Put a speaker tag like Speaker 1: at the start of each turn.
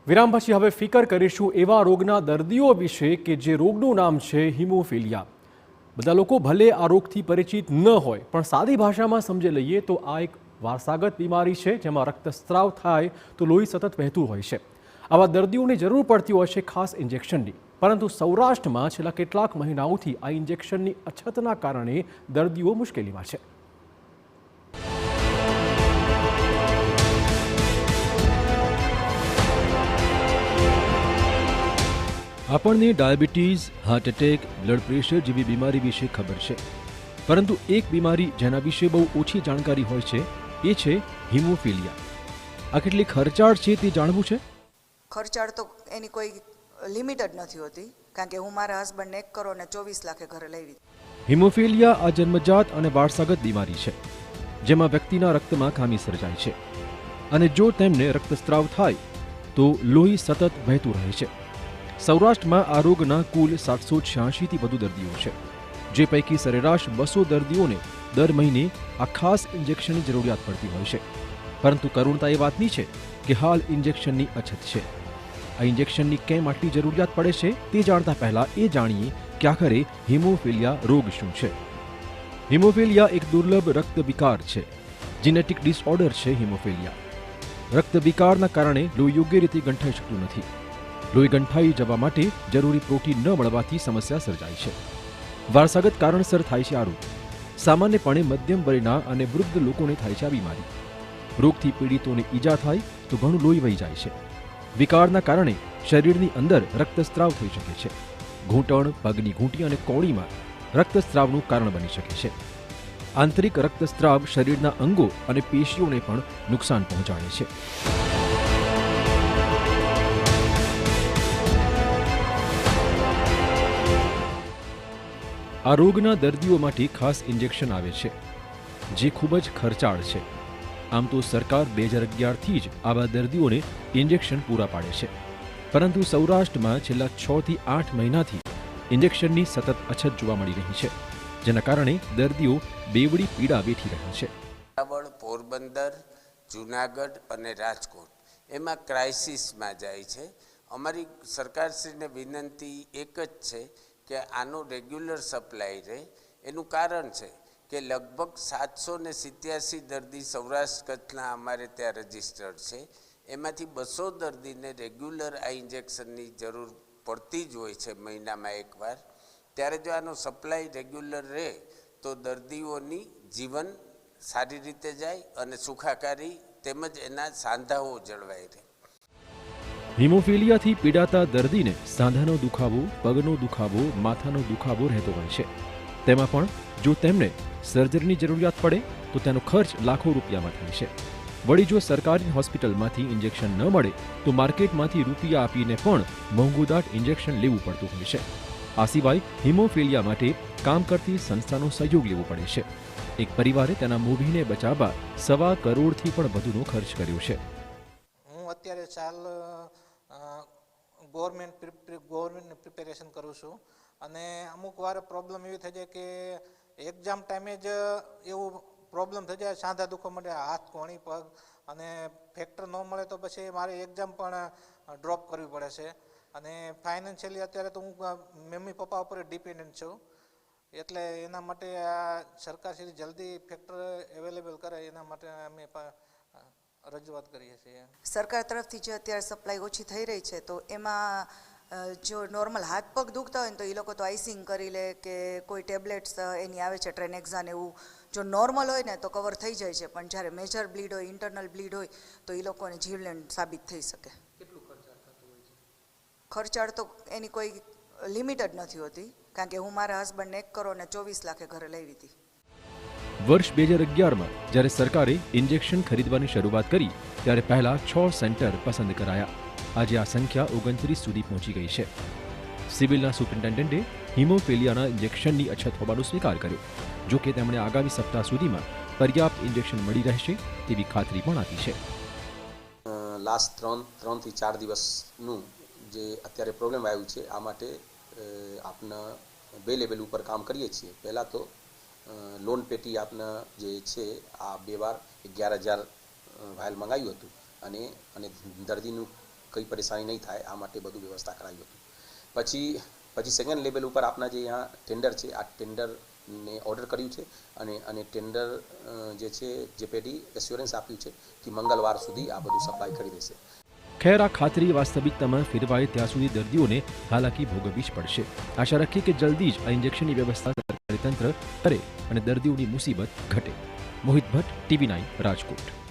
Speaker 1: વિરામ પછી હવે ફિકર કરીશું એવા રોગના દર્દીઓ વિશે કે જે રોગનું નામ છે હિમોફિલિયા. બધા લોકો ભલે આ રોગથી પરિચિત ન હોય પણ સાદી ભાષામાં સમજી લઈએ તો આ એક વારસાગત બીમારી છે જેમાં રક્તસ્રાવ થાય તો લોહી સતત વહેતું હોય છે. આવા દર્દીઓને જરૂર પડતી હોય છે ખાસ ઇન્જેક્શનની, પરંતુ સૌરાષ્ટ્રમાં છેલ્લા કેટલાક મહિનાઓથી આ ઇન્જેક્શનની અછતના કારણે દર્દીઓ મુશ્કેલીમાં છે. આપણને diabetes, heart attack, blood pressure જેવી બીમારી વિશે ખબર છે, પરંતુ એક બીમારી જેના વિશે બહુ ઓછી જાણકારી હોય છે એ છે હિમોફિલિયા. આ કેટલી ખર્ચાળ છે તે જાણવું છે.
Speaker 2: ખર્ચાળ તો એની કોઈ લિમિટ જ નથી હોતી, કારણ કે હું મારા હસબન્ડને 1 કરોડ ને 24 લાખે ઘરે લાવી.
Speaker 1: હિમોફિલિયા આ જન્મજાત અને વારસાગત બીમારી છે જેમાં વ્યક્તિના રક્તમાં ખામી સર્જાય છે અને જો તેમને રક્તસ્રાવ થાય તો લોહી સતત વહેતું રહે છે. સૌરાષ્ટ્રમાં આ રોગના કુલ 786થી વધુ દર્દીઓ છે, જે પૈકી સરેરાશ 200 દર્દીઓને દર મહિને આ ખાસ ઇન્જેક્શનની જરૂરિયાત પડતી હોય છે. પરંતુ કરુણતા એ વાતની છે કે હાલ ઇન્જેક્શનની અછત છે. આ ઇન્જેક્શનની કેમ આટલી જરૂરિયાત પડે છે તે જાણતા પહેલા એ જાણીએ કે આખરે હિમોફિલિયા રોગ શું છે. હિમોફિલિયા એક દુર્લભ રક્ત વિકાર છે. જીનેટિક ડિસઓર્ડર છે હિમોફિલિયા. રક્ત વિકારના કારણે લોહી યોગ્ય રીતે ગંઠાઈ શકતું નથી. લોહી ગંઠાઈ જવા માટે જરૂરી પ્રોટીન ન મળવાથી સમસ્યા સર્જાય છે. વારસાગત કારણસર થાય છે આ રોગ. સામાન્યપણે મધ્યમ વયના અને વૃદ્ધ લોકોને થાય છે આ બીમારી. રોગથી પીડિતોને ઈજા થાય તો ઘણું લોહી વહી જાય છે. વિકારના કારણે શરીરની અંદર રક્તસ્રાવ થઈ શકે છે. ઘૂંટણ, પગની ઘૂંટી અને કોણીમાં રક્તસ્રાવનું કારણ બની શકે છે. આંતરિક રક્તસ્રાવ શરીરના અંગો અને પેશીઓને પણ નુકસાન પહોંચાડે છે. આ રોગના દર્દીઓ માટે ખાસ ઇન્જેક્શન આવે છે, જે ખૂબ જ ખર્ચાળ છે. આમ તો સરકાર 2011થી જ આવા દર્દીઓને ઇન્જેક્શન પૂરા પાડે છે, પરંતુ સૌરાષ્ટ્રમાં છેલ્લા 6 થી 8 મહિનાથી ઇન્જેક્શનની સતત અછત જોવા મળી રહી છે, જેના કારણે દર્દીઓ બેવડી પીડા વેઠી રહ્યા છે.
Speaker 3: પોરબંદર, જૂનાગઢ અને રાજકોટ એમાં ક્રાઇસિસમાં જાય છે. અમારી સરકારશ્રીને વિનંતી એક જ છે કે આનો રેગ્યુલર સપ્લાય રહે. એનું કારણ છે કે લગભગ 787 દર્દી સૌરાષ્ટ્ર કચ્છના અમારે ત્યાં રજિસ્ટર્ડ છે. એમાંથી 200 દર્દીને રેગ્યુલર આ ઇન્જેક્શનની જરૂર પડતી જ હોય છે મહિનામાં એકવાર. ત્યારે જો આનો સપ્લાય રેગ્યુલર રહે તો દર્દીઓની જીવન સારી રીતે જાય અને સુખાકારી તેમજ એના સાંધાઓ જળવાઈ રહે.
Speaker 1: હિમોફિલિયાથી પીડાતા દર્દીને સાંધાનો દુખાવો, પગનો દુખાવો, માથાનો દુખાવો રહેતો હોય છે. તેમાં પણ જો તેમને સર્જરીની જરૂરિયાત પડે તો તેનો ખર્ચ લાખો રૂપિયામાં થાય છે. વળી જો સરકારી હોસ્પિટલમાંથી ઇન્જેક્શન ન મળે તો માર્કેટમાંથી રૂપિયા આપીને પણ મોંઘુદાટ ઇન્જેક્શન લેવું પડતું હોય છે. આ સિવાય હિમોફિલિયા માટે કામ કરતી સંસ્થાનો સહયોગ લેવો પડે છે. એક પરિવારે તેના મોભીને બચાવવા 1.25 કરોડથી પણ વધુનો ખર્ચ કર્યો છે.
Speaker 4: હું અત્યારે ગવર્મેન્ટની પ્રિપેરેશન કરું છું અને અમુક વાર પ્રોબ્લેમ એવી થઈ જાય કે એક્ઝામ ટાઈમે જ એવું પ્રોબ્લેમ થઈ જાય, સાંધા દુખવા માટે, હાથ, કોણી, પગ, અને ફેક્ટર ન મળે તો પછી મારે એક્ઝામ પણ ડ્રોપ કરવી પડે છે. અને ફાઇનાન્શિયલી અત્યારે તો હું મમ્મી પપ્પા ઉપર ડિપેન્ડન્ટ છું, એટલે એના માટે આ સરકાર શ્રી જલ્દી ફેક્ટર અવેલેબલ કરે એના માટે અમે રજૂઆત કરીએ છીએ.
Speaker 2: સરકાર તરફથી જે અત્યારે સપ્લાય ઓછી થઈ રહી છે તો એમાં જો નોર્મલ હાથ પગ દુખતા હોય ને તો એ લોકો તો આઈસિંગ કરી લે કે કોઈ ટેબ્લેટ્સ એની આવે છે ટ્રેનેક્ઝાન, એવું જો નોર્મલ હોય ને તો કવર થઈ જાય છે. પણ જ્યારે મેજર બ્લીડ હોય, ઇન્ટરનલ બ્લીડ હોય તો એ લોકોને જીવલેણ સાબિત થઈ શકે.
Speaker 4: કેટલું ખર્ચાળ થતું હોય છે?
Speaker 2: ખર્ચાળ તો એની કોઈ લિમિટ જ નથી હોતી, કારણ કે હું મારા હસબન્ડને 1 કરોડ ને 24 લાખે ઘરે લાવી હતી.
Speaker 1: વર્ષ 2011માં જ્યારે સરકારે ઇન્જેક્શન ખરીદવાની શરૂઆત કરી ત્યારે પહેલા 6 સેન્ટર પસંદ કરાયા. આજે આ સંખ્યા 29 સુધી પહોંચી ગઈ છે. સિવિલના સુપ્રિન્ટેન્ડન્ટે હિમોફિલિયાના ઇન્જેક્શનની અછત હોવાનો સ્વીકાર કર્યો. જો કે તેમણે આગામી સપ્તાહ સુધીમાં પર્યાપ્ત ઇન્જેક્શન મળી રહેશે તેવી ખાતરી પણ આપી છે.
Speaker 5: લાસ્ટ 3 થી 4 દિવસનું જે અત્યારે પ્રોબ્લેમ આવ્યું છે આ માટે આપના 2 લેવલ ઉપર કામ કરીએ છીએ. પહેલાં તો લોન પેટી આપના જે છે આ 2 વાર 11,000 વાયલ મંગાવ્યું હતું અને દર્દીનું કંઈ પરેશાની નહીં થાય આ માટે બધું વ્યવસ્થા કરાવી હતી. પછી સેકન્ડ લેવલ ઉપર આપણા જે અહીંયા ટેન્ડર છે આ ટેન્ડરને ઓર્ડર કર્યું છે અને ટેન્ડર જે છે જેપીડી એશ્યોરન્સ આપ્યું છે કે મંગળવાર સુધી આ બધું સપ્લાય કરી દેશે.
Speaker 1: ખેર આ ખાતરી વાસ્તવિકતામાં ફેરવાય ત્યાં સુધી દર્દીઓને હાલાકી ભોગવવી જ પડશે. આશા રાખીએ કે જલ્દી જ આ ઇન્જેક્શનની વ્યવસ્થા સરકારી તંત્ર કરે અને દર્દીઓની મુસીબત ઘટે. મોહિત ભટ્ટ, TV9 રાજકોટ.